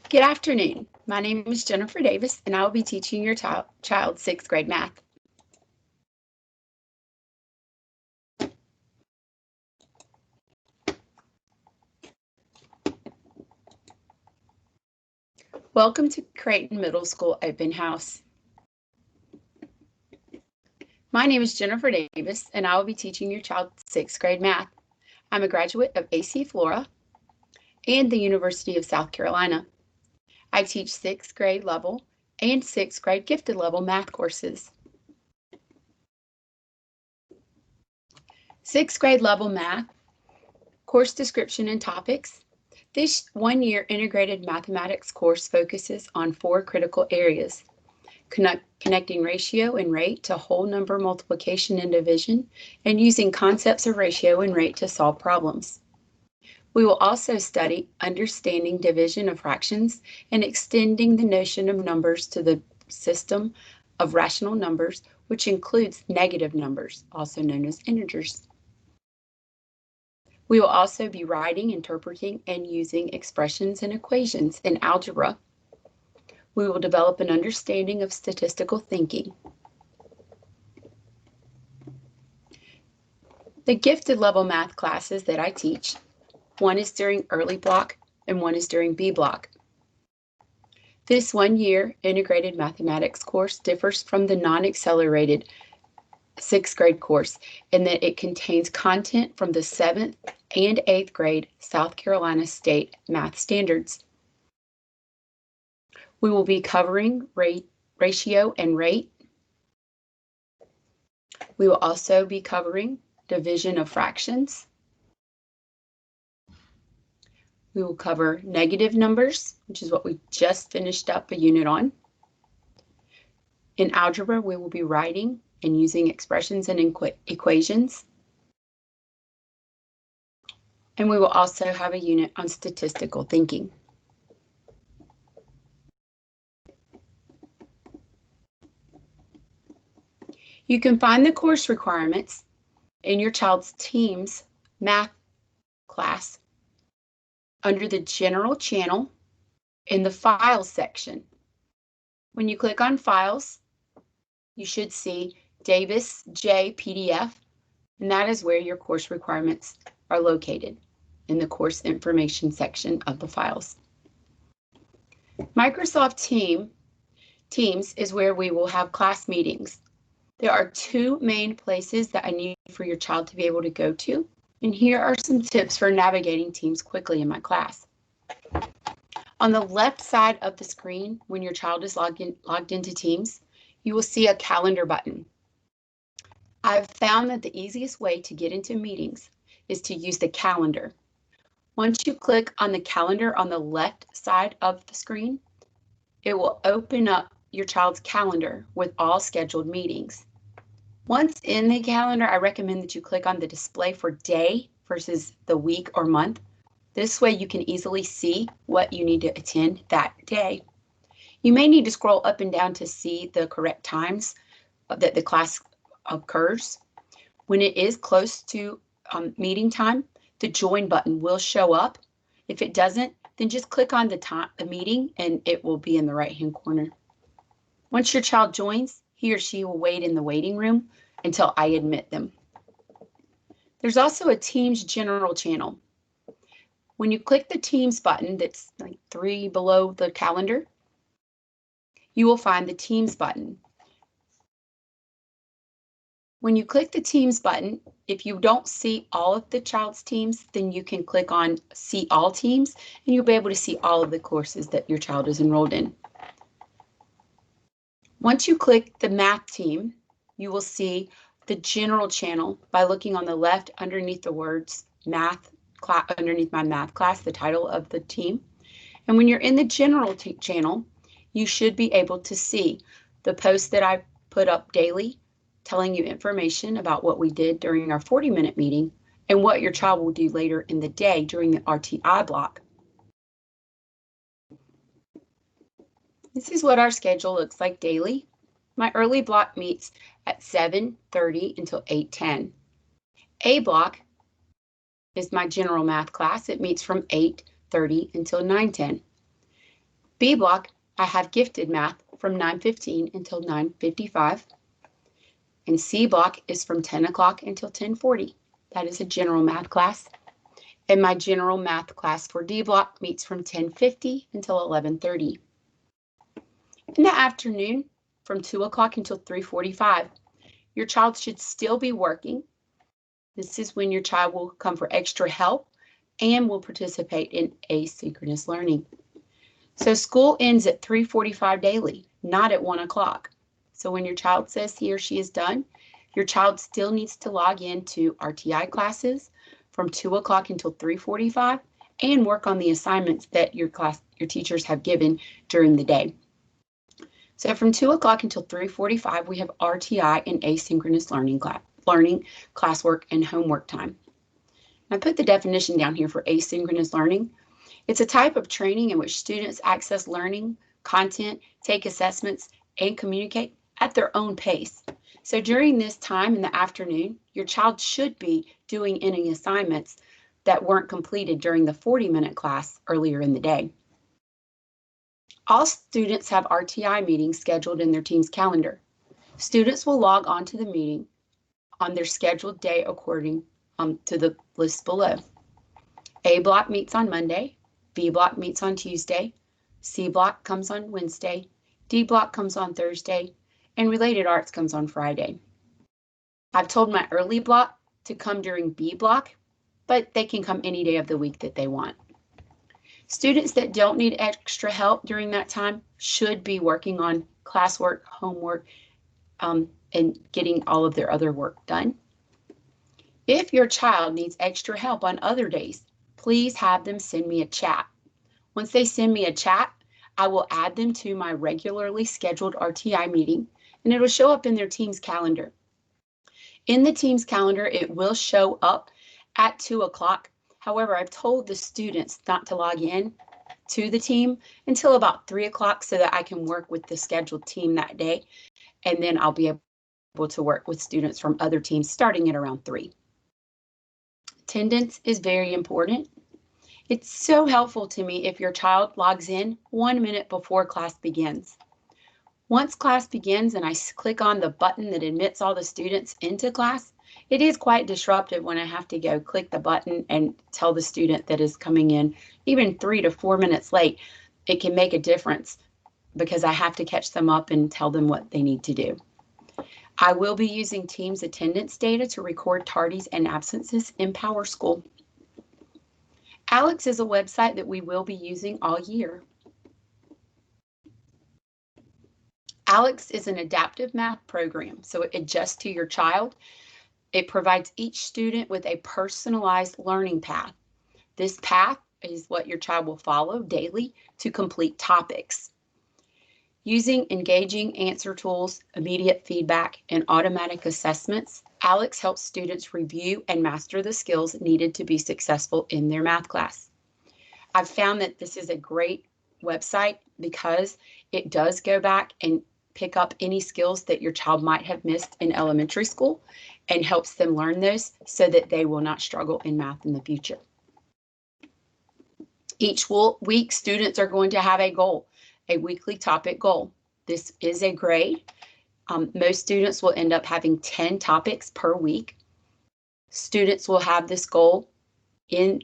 Good afternoon. My name is Jennifer Davis, and I will be teaching your child sixth grade math. Welcome to Creighton Middle School Open House. My name is Jennifer Davis, and I will be teaching your child sixth grade math. I'm a graduate of AC Flora and the University of South Carolina. I teach sixth grade level and sixth grade gifted level math courses. Sixth grade level math, course description and topics. This one-year integrated mathematics course focuses on 4 critical areas: connecting ratio and rate to whole number multiplication and division, and using concepts of ratio and rate to solve problems. We will also study understanding division of fractions and extending the notion of numbers to the system of rational numbers, which includes negative numbers, also known as integers. We will also be writing, interpreting, and using expressions and equations in algebra. We will develop an understanding of statistical thinking. The gifted level math classes that I teach, one is during early block and one is during B block. This one-year integrated mathematics course differs from the non-accelerated sixth grade course in that it contains content from the 7th and 8th grade South Carolina State math standards. We will be covering ratio and rate. We will also be covering division of fractions. We will cover negative numbers, which is what we just finished up a unit on. In algebra, we will be writing and using expressions and equations. And we will also have a unit on statistical thinking. You can find the course requirements in your child's team's math class under the General channel in the Files section. When you click on Files, you should see Davis J PDF, and that is where your course requirements are located in the course information section of the files. Microsoft Teams is where we will have class meetings. There are 2 main places that I need for your child to be able to go to, and here are some tips for navigating Teams quickly in my class. On the left side of the screen, when your child is logged into Teams, you will see a calendar button. I've found that the easiest way to get into meetings is to use the calendar. Once you click on the calendar on the left side of the screen, it will open up your child's calendar with all scheduled meetings. Once in the calendar, I recommend that you click on the display for day versus the week or month. This way you can easily see what you need to attend that day. You may need to scroll up and down to see the correct times that the class occurs. When it is close to meeting time, the join button will show up. If it doesn't, then just click on the meeting and it will be in the right-hand corner. Once your child joins, he or she will wait in the waiting room until I admit them. There's also a Teams General channel. When you click the Teams button that's like 3 below the calendar, you will find the Teams button. When you click the Teams button, if you don't see all of the child's teams, then you can click on See All Teams, and you'll be able to see all of the courses that your child is enrolled in. Once you click the math team, you will see the general channel by looking on the left underneath the words math class, underneath my math class, the title of the team. And when you're in the general channel, you should be able to see the posts that I put up daily, telling you information about what we did during our 40-minute meeting and what your child will do later in the day during the RTI block. This is what our schedule looks like daily. My early block meets at 7:30 until 8:10. A block is my general math class. It meets from 8:30 until 9:10. B block, I have gifted math from 9:15 until 9:55. And C block is from 10 o'clock until 10:40. That is a general math class. And my general math class for D block meets from 10:50 until 11:30. In the afternoon, from 2 o'clock until 3:45, your child should still be working. This is when your child will come for extra help and will participate in asynchronous learning. So school ends at 3:45 daily, not at 1 o'clock. So when your child says he or she is done, your child still needs to log into RTI classes from 2 o'clock until 3:45 and work on the assignments that your teachers have given during the day. So from 2 o'clock until 3:45, we have RTI and asynchronous learning classwork and homework time. I put the definition down here for asynchronous learning. It's a type of training in which students access learning, content, take assessments, and communicate at their own pace. So during this time in the afternoon, your child should be doing any assignments that weren't completed during the 40-minute class earlier in the day. All students have RTI meetings scheduled in their team's calendar. Students will log on to the meeting on their scheduled day according to the list below. A block meets on Monday, B block meets on Tuesday, C block comes on Wednesday, D block comes on Thursday, and related arts comes on Friday. I've told my early block to come during B block, but they can come any day of the week that they want. Students that don't need extra help during that time should be working on classwork, homework, and getting all of their other work done. If your child needs extra help on other days, please have them send me a chat. Once they send me a chat, I will add them to my regularly scheduled RTI meeting, and it will show up in their team's calendar. In the team's calendar, it will show up at 2 o'clock. However, I've told the students not to log in to the team until about 3 o'clock so that I can work with the scheduled team that day, and then I'll be able to work with students from other teams starting at around 3. Attendance is very important. It's so helpful to me if your child logs in 1 minute before class begins. Once class begins and I click on the button that admits all the students into class, it is quite disruptive when I have to go click the button and tell the student that is coming in even 3 to 4 minutes late. It can make a difference because I have to catch them up and tell them what they need to do. I will be using Teams attendance data to record tardies and absences in PowerSchool. Alex is a website that we will be using all year. Alex is an adaptive math program, so it adjusts to your child. It provides each student with a personalized learning path. This path is what your child will follow daily to complete topics. Using engaging answer tools, immediate feedback, and automatic assessments, Alex helps students review and master the skills needed to be successful in their math class. I've found that this is a great website because it does go back and pick up any skills that your child might have missed in elementary school and helps them learn those so that they will not struggle in math in the future. Each week, students are going to have a goal, a weekly topic goal. This is a grade. Most students will end up having 10 topics per week. Students will have this goal in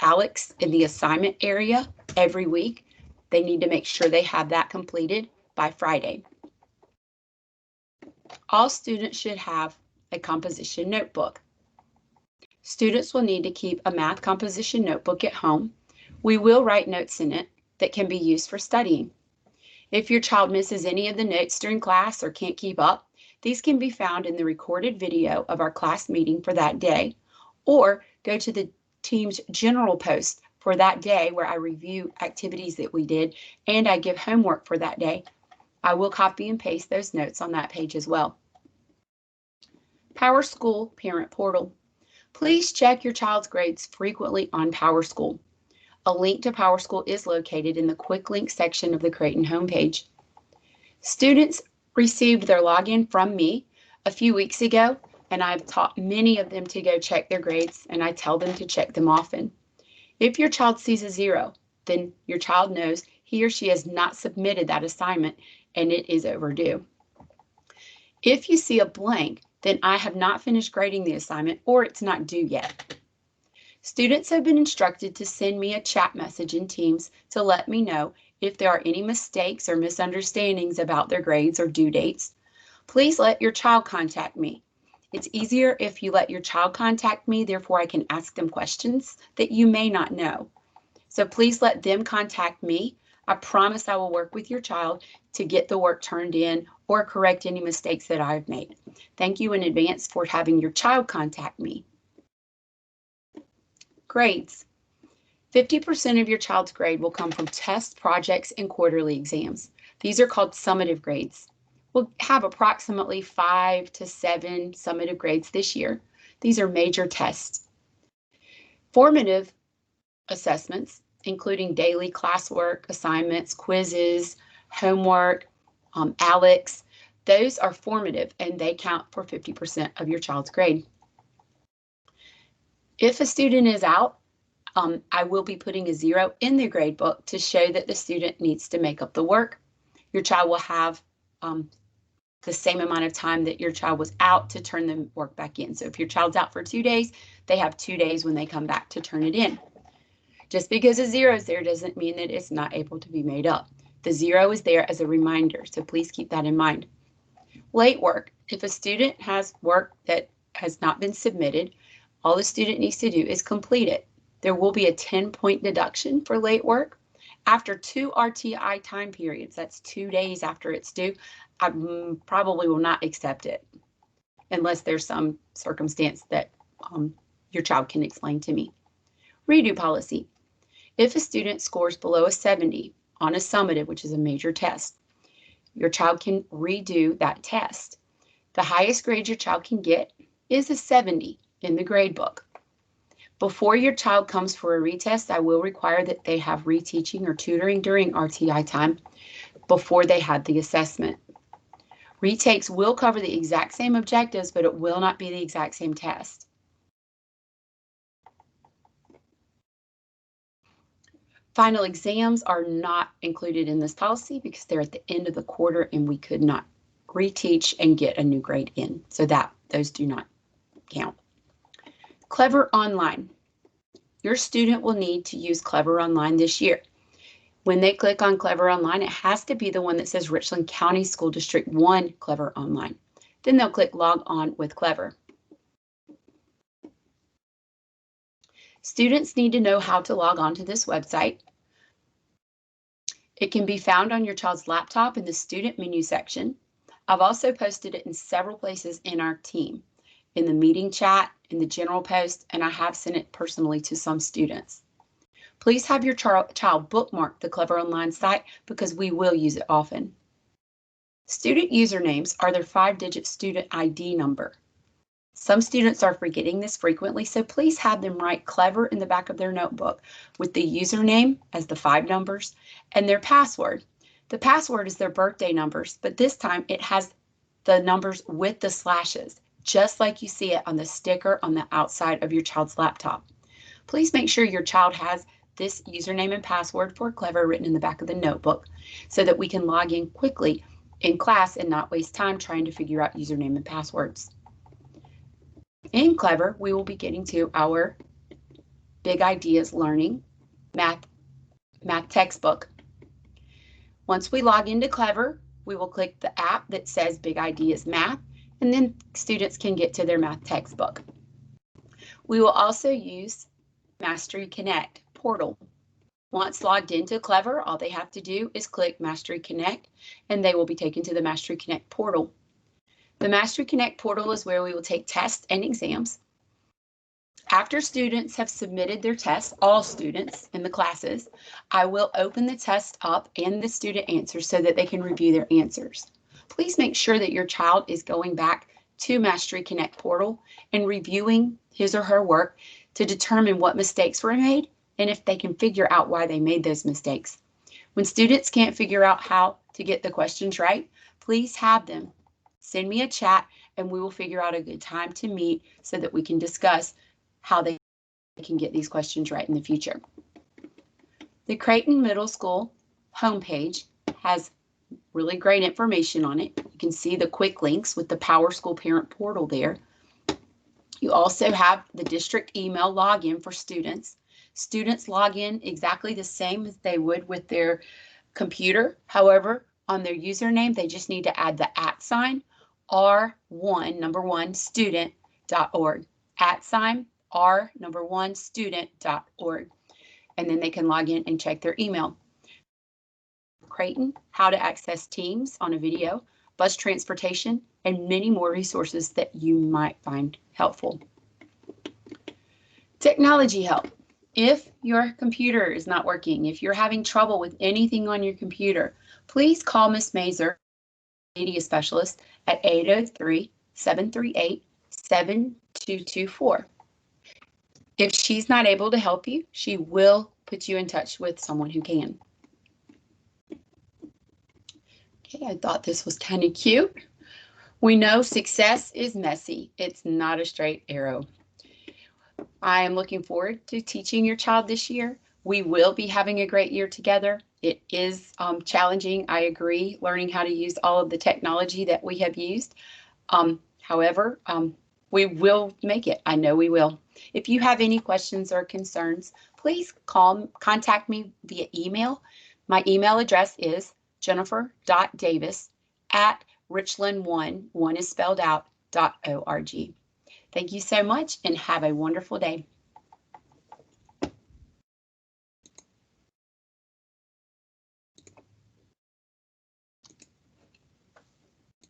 Alex in the assignment area every week. They need to make sure they have that completed by Friday. All students should have a composition notebook. Students will need to keep a math composition notebook at home. We will write notes in it that can be used for studying. If your child misses any of the notes during class or can't keep up, these can be found in the recorded video of our class meeting for that day, or go to the team's general post for that day where I review activities that we did and I give homework for that day. I will copy and paste those notes on that page as well. PowerSchool Parent Portal. Please check your child's grades frequently on PowerSchool. A link to PowerSchool is located in the Quick Link section of the Creighton homepage. Students received their login from me a few weeks ago, and I've taught many of them to go check their grades, and I tell them to check them often. If your child sees a 0, then your child knows he or she has not submitted that assignment and it is overdue. If you see a blank, then I have not finished grading the assignment or it's not due yet. Students have been instructed to send me a chat message in Teams to let me know if there are any mistakes or misunderstandings about their grades or due dates. Please let your child contact me. It's easier if you let your child contact me, therefore I can ask them questions that you may not know. So please let them contact me. I promise I will work with your child to get the work turned in or correct any mistakes that I've made. Thank you in advance for having your child contact me. Grades. 50% of your child's grade will come from tests, projects, and quarterly exams. These are called summative grades. We'll have approximately 5 to 7 summative grades this year. These are major tests. Formative assessments, including daily classwork, assignments, quizzes, homework, ALEKS, those are formative and they count for 50% of your child's grade. If a student is out, I will be putting a 0 in the grade book to show that the student needs to make up the work. Your child will have the same amount of time that your child was out to turn the work back in. So if your child's out for 2 days, they have 2 days when they come back to turn it in. Just because a 0 is there doesn't mean that it's not able to be made up. The 0 is there as a reminder, so please keep that in mind. Late work. If a student has work that has not been submitted, all the student needs to do is complete it. There will be a 10-point deduction for late work. After 2 RTI time periods, that's 2 days after it's due, I probably will not accept it unless there's some circumstance that your child can explain to me. Redo policy. If a student scores below a 70 on a summative, which is a major test, your child can redo that test. The highest grade your child can get is a 70 in the grade book. Before your child comes for a retest, I will require that they have reteaching or tutoring during RTI time before they have the assessment. Retakes will cover the exact same objectives, but it will not be the exact same test. Final exams are not included in this policy because they're at the end of the quarter and we could not reteach and get a new grade in. So those do not count. Clever Online. Your student will need to use Clever Online this year. When they click on Clever Online, it has to be the one that says Richland County School District 1 Clever Online. Then they'll click Log On with Clever. Students need to know how to log on to this website. It can be found on your child's laptop in the student menu section. I've also posted it in several places in our team, in the meeting chat, in the general post, and I have sent it personally to some students. Please have your child bookmark the Clever Online site because we will use it often. Student usernames are their 5-digit student ID number. Some students are forgetting this frequently, so please have them write Clever in the back of their notebook with the username as the 5 numbers and their password. The password is their birthday numbers, but this time it has the numbers with the slashes, just like you see it on the sticker on the outside of your child's laptop. Please make sure your child has this username and password for Clever written in the back of the notebook so that we can log in quickly in class and not waste time trying to figure out username and passwords. In Clever, we will be getting to our Big Ideas Learning math textbook. Once we log into Clever, we will click the app that says Big Ideas Math, and then students can get to their math textbook. We will also use Mastery Connect portal. Once logged into Clever, all they have to do is click Mastery Connect, and they will be taken to the Mastery Connect portal. The Mastery Connect portal is where we will take tests and exams. After students have submitted their tests, all students in the classes, I will open the test up and the student answers so that they can review their answers. Please make sure that your child is going back to Mastery Connect portal and reviewing his or her work to determine what mistakes were made and if they can figure out why they made those mistakes. When students can't figure out how to get the questions right, please have them send me a chat and we will figure out a good time to meet so that we can discuss how they can get these questions right in the future. The Creighton Middle School homepage has really great information on it. You can see the quick links with the PowerSchool Parent Portal there. You also have the district email login for students. Students log in exactly the same as they would with their computer. However, on their username, they just need to add the @ R1, number 1, student.org. @R1 student.org. And then they can log in and check their email. Creighton, how to access Teams on a video, bus transportation, and many more resources that you might find helpful. Technology help. If your computer is not working, if you're having trouble with anything on your computer, please call Ms. Mazer, media specialist, at 803-738-7224. If she's not able to help you, she will put you in touch with someone who can. Okay, I thought this was kind of cute. We know success is messy. It's not a straight arrow. I am looking forward to teaching your child this year. We will be having a great year together. It is challenging, I agree, learning how to use all of the technology that we have used. However, we will make it. I know we will. If you have any questions or concerns, please contact me via email. My email address is jennifer.davis@richland1 is spelled out, .org. Thank you so much and have a wonderful day.